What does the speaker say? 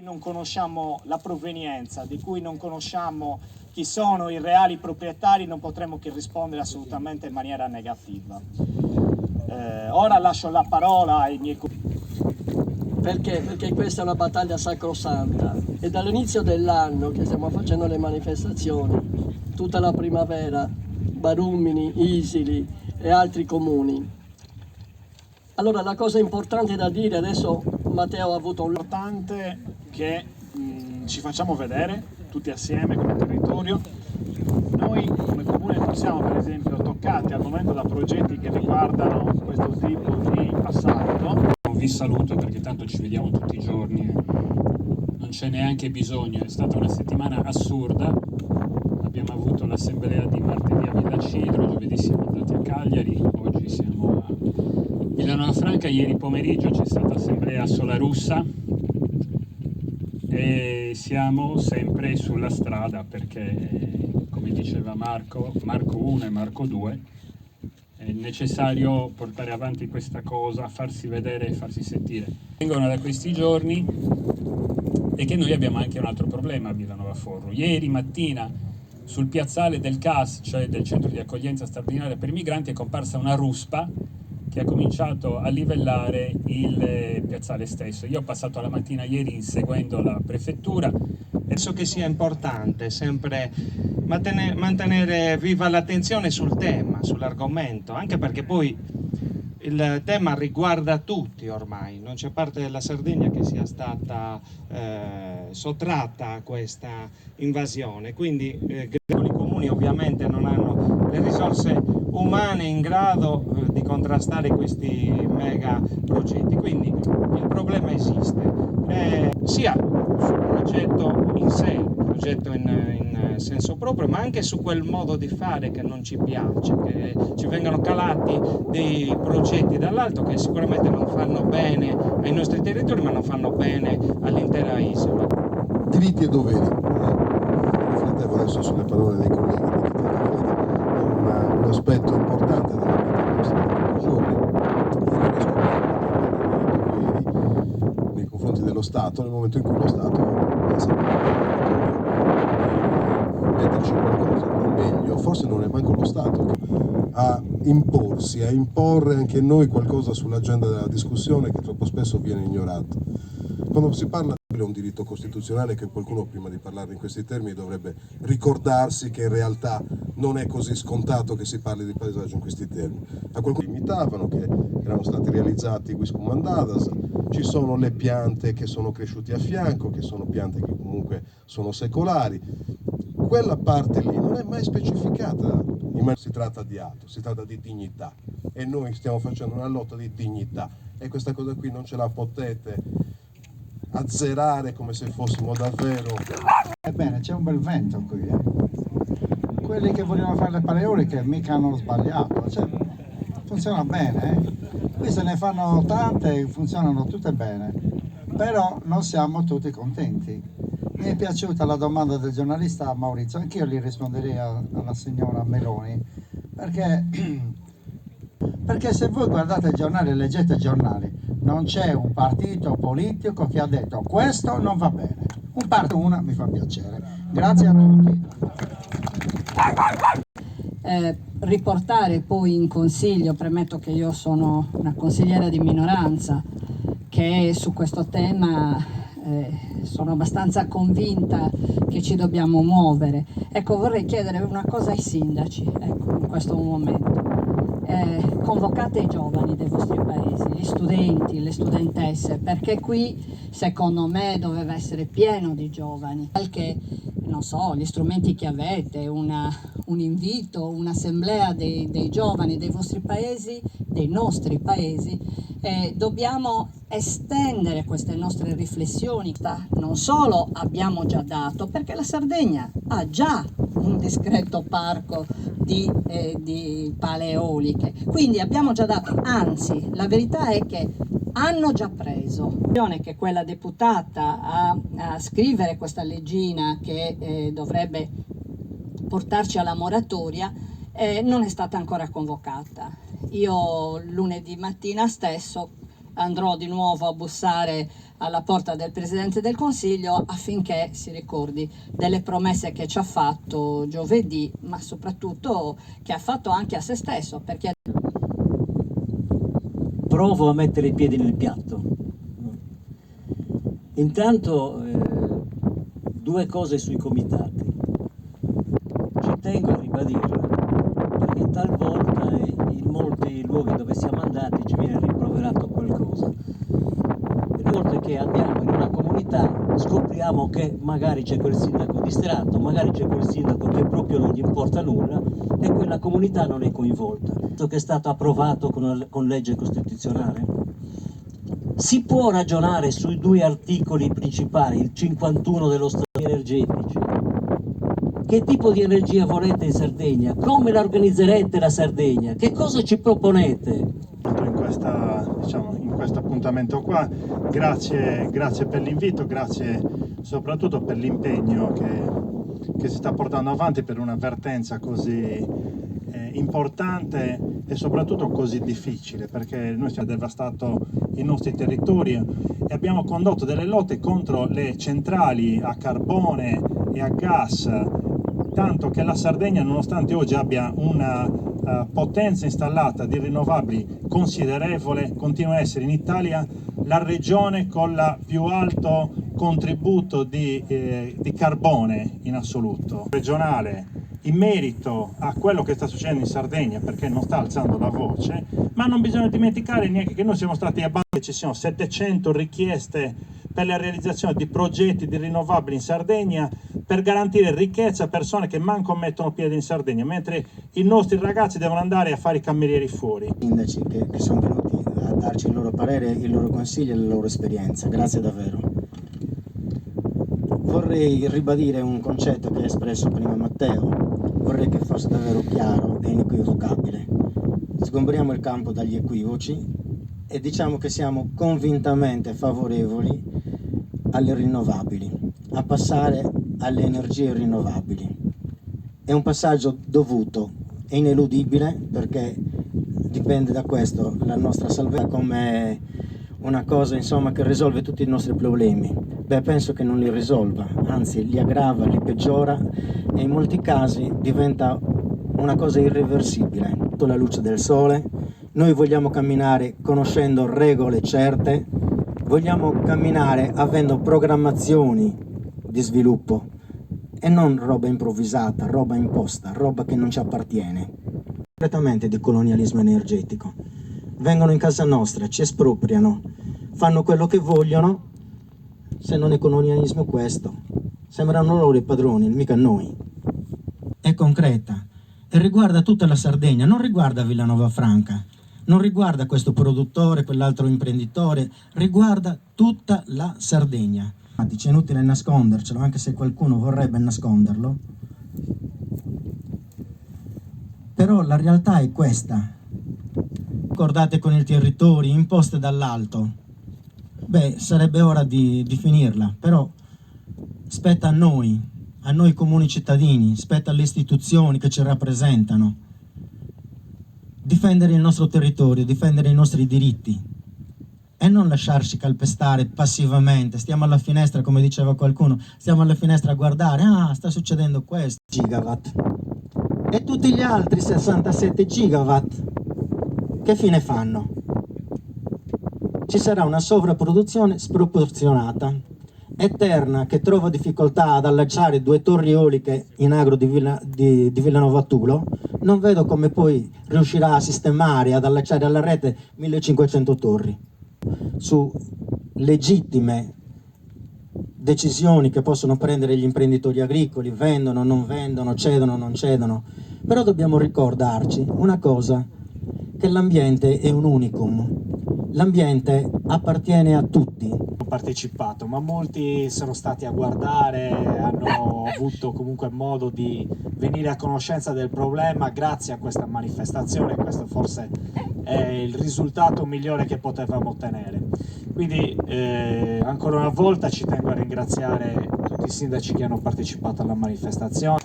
Non conosciamo la provenienza, di cui non conosciamo chi sono i reali proprietari, non potremo che rispondere assolutamente in maniera negativa. Ora lascio la parola ai miei colleghi. Perché questa è una battaglia sacrosanta e dall'inizio dell'anno che stiamo facendo le manifestazioni, tutta la primavera, Barumini, Isili e altri comuni. Allora la cosa importante da dire, adesso Matteo ha avuto un... Importante che ci facciamo vedere tutti assieme come territorio. Noi come comune non siamo per esempio toccati al momento da progetti che riguardano questo tipo di assalto. Vi saluto perché tanto ci vediamo tutti i giorni e non c'è neanche bisogno, è stata una settimana assurda. Abbiamo avuto l'assemblea di martedì a Villacidro, giovedì siamo andati a Cagliari, oggi siamo a Milano Franca, ieri pomeriggio c'è stata assemblea a Solarussa e siamo sempre sulla strada perché, come diceva Marco 1 e Marco 2, è necessario portare avanti questa cosa, farsi vedere e farsi sentire. Vengono da questi giorni e che noi abbiamo anche un altro problema a Villanova Forro. Ieri mattina sul piazzale del CAS, cioè del centro di accoglienza straordinaria per i migranti, è comparsa una ruspa che ha cominciato a livellare il piazzale stesso. Io ho passato la mattina ieri inseguendo la prefettura. Penso che sia importante sempre mantenere viva l'attenzione sul tema, sull'argomento, anche perché poi il tema riguarda tutti ormai, non c'è parte della Sardegna che sia stata sottratta a questa invasione, quindi i comuni ovviamente non hanno le risorse umane in grado di contrastare questi mega progetti, quindi il problema esiste, sia sul progetto in sé, il progetto in senso proprio, ma anche su quel modo di fare che non ci piace, che ci vengano calati dei progetti dall'alto che sicuramente non fanno bene ai nostri territori, ma non fanno bene all'intera isola. Diritti e doveri. Riflettevo adesso sulle parole dei colleghi di diritti e doveri, è un aspetto importante della vita dei nostri giorni. Io non riesco a doveri nei confronti dello Stato nel momento in cui lo Stato pensa di metterci qualcosa, non meglio, forse non è manco lo Stato a imporsi, a imporre anche noi qualcosa sull'agenda della discussione che troppo spesso viene ignorato. Quando si parla di un diritto costituzionale, che qualcuno prima di parlare in questi termini dovrebbe ricordarsi che in realtà non è così scontato che si parli di paesaggio in questi termini. A qualcuno limitavano che erano stati realizzati quiscum mandadas, ci sono le piante che sono cresciute a fianco, che sono piante che comunque sono secolari. Quella parte lì non è mai specificata, si tratta di atto, si tratta di dignità e noi stiamo facendo una lotta di dignità e questa cosa qui non ce la potete azzerare come se fossimo davvero... Ebbene, c'è un bel vento qui, Quelli che vogliono fare le paleoliche mica hanno sbagliato, cioè, funziona bene, Qui se ne fanno tante, funzionano tutte bene, però non siamo tutti contenti. Mi è piaciuta la domanda del giornalista Maurizio, anch'io gli risponderei alla signora Meloni, perché se voi guardate il giornale e leggete i giornali, non c'è un partito politico che ha detto questo non va bene. Un partito, una mi fa piacere. Grazie a tutti. Riportare poi in consiglio, premetto che io sono una consigliera di minoranza, che su questo tema sono abbastanza convinta che ci dobbiamo muovere. Ecco, vorrei chiedere una cosa ai sindaci, ecco, in questo momento. Convocate i giovani dei vostri paesi, gli studenti, le studentesse, perché qui secondo me doveva essere pieno di giovani. Anche, non so, gli strumenti che avete, un invito, un'assemblea dei giovani dei vostri paesi, dei nostri paesi. Dobbiamo estendere queste nostre riflessioni. Non solo abbiamo già dato, perché la Sardegna ha già un discreto parco di pale eoliche, quindi abbiamo già dato, anzi la verità è che hanno già preso, che quella deputata a scrivere questa leggina che dovrebbe portarci alla moratoria non è stata ancora convocata. Io lunedì mattina stesso andrò di nuovo a bussare alla porta del Presidente del Consiglio affinché si ricordi delle promesse che ci ha fatto giovedì, ma soprattutto che ha fatto anche a se stesso, perché provo a mettere i piedi nel piatto. Intanto due cose sui comitati. Ci tengo a ribadirle, perché talvolta in molti luoghi dove siamo andati ci viene rimproverato qualcosa. Le volte che andiamo in una comunità scopriamo che magari c'è quel sindaco distratto, magari c'è quel sindaco che proprio non gli importa nulla e quella comunità non è coinvolta. Che è stato approvato con legge costituzionale. Si può ragionare sui due articoli principali, il 51 dello Statuto energetici. Che tipo di energia volete in Sardegna? Come la organizzerete la Sardegna? Che cosa ci proponete? In questo appuntamento qua, grazie per l'invito, grazie soprattutto per l'impegno che si sta portando avanti per un'avvertenza così importante e soprattutto così difficile, perché noi abbiamo devastato i nostri territori e abbiamo condotto delle lotte contro le centrali a carbone e a gas, tanto che la Sardegna, nonostante oggi abbia una potenza installata di rinnovabili considerevole, continua a essere in Italia la regione con il più alto contributo di carbone in assoluto regionale, in merito a quello che sta succedendo in Sardegna, perché non sta alzando la voce. Ma non bisogna dimenticare neanche che noi siamo stati abbandonati, ci sono 700 richieste per la realizzazione di progetti di rinnovabili in Sardegna per garantire ricchezza a persone che manco mettono piede in Sardegna, mentre i nostri ragazzi devono andare a fare i camerieri fuori. I sindaci che sono venuti a darci il loro parere, il loro consiglio e la loro esperienza, grazie davvero. Vorrei ribadire un concetto che ha espresso prima Matteo, vorrei che fosse davvero chiaro e inequivocabile. Sgombriamo il campo dagli equivoci e diciamo che siamo convintamente favorevoli alle rinnovabili, a passare alle energie rinnovabili. È un passaggio dovuto, è ineludibile, perché dipende da questo la nostra salvezza, come una cosa insomma che risolve tutti i nostri problemi. Beh, penso che non li risolva, anzi li aggrava, li peggiora e in molti casi diventa una cosa irreversibile. Sotto la luce del sole, noi vogliamo camminare conoscendo regole certe, vogliamo camminare avendo programmazioni di sviluppo e non roba improvvisata, roba imposta, roba che non ci appartiene. Completamente di colonialismo energetico. Vengono in casa nostra, ci espropriano, fanno quello che vogliono. Se non è colonialismo questo, sembrano loro i padroni, mica noi. È concreta e riguarda tutta la Sardegna, non riguarda Villanova Franca, non riguarda questo produttore, quell'altro imprenditore, riguarda tutta la Sardegna. È inutile nascondercelo, anche se qualcuno vorrebbe nasconderlo, però la realtà è questa. Accordate con i territori imposte dall'alto. Beh, sarebbe ora di finirla, però spetta a noi comuni cittadini, spetta alle istituzioni che ci rappresentano, difendere il nostro territorio, difendere i nostri diritti e non lasciarci calpestare passivamente. Stiamo alla finestra, come diceva qualcuno, stiamo alla finestra a guardare, sta succedendo questo. Gigawatt. E tutti gli altri 67 gigawatt, che fine fanno? Ci sarà una sovrapproduzione sproporzionata, eterna, che trova difficoltà ad allacciare 2 torri eoliche in agro di Villanova Tulo. Non vedo come poi riuscirà a sistemare, ad allacciare alla rete 1500 torri. Su legittime decisioni che possono prendere gli imprenditori agricoli, vendono, non vendono, cedono, non cedono. Però dobbiamo ricordarci una cosa, che l'ambiente è un unicum. L'ambiente appartiene a tutti. Ho partecipato, ma molti sono stati a guardare, hanno avuto comunque modo di venire a conoscenza del problema grazie a questa manifestazione. Questo forse è il risultato migliore che potevamo ottenere. Quindi ancora una volta ci tengo a ringraziare tutti i sindaci che hanno partecipato alla manifestazione.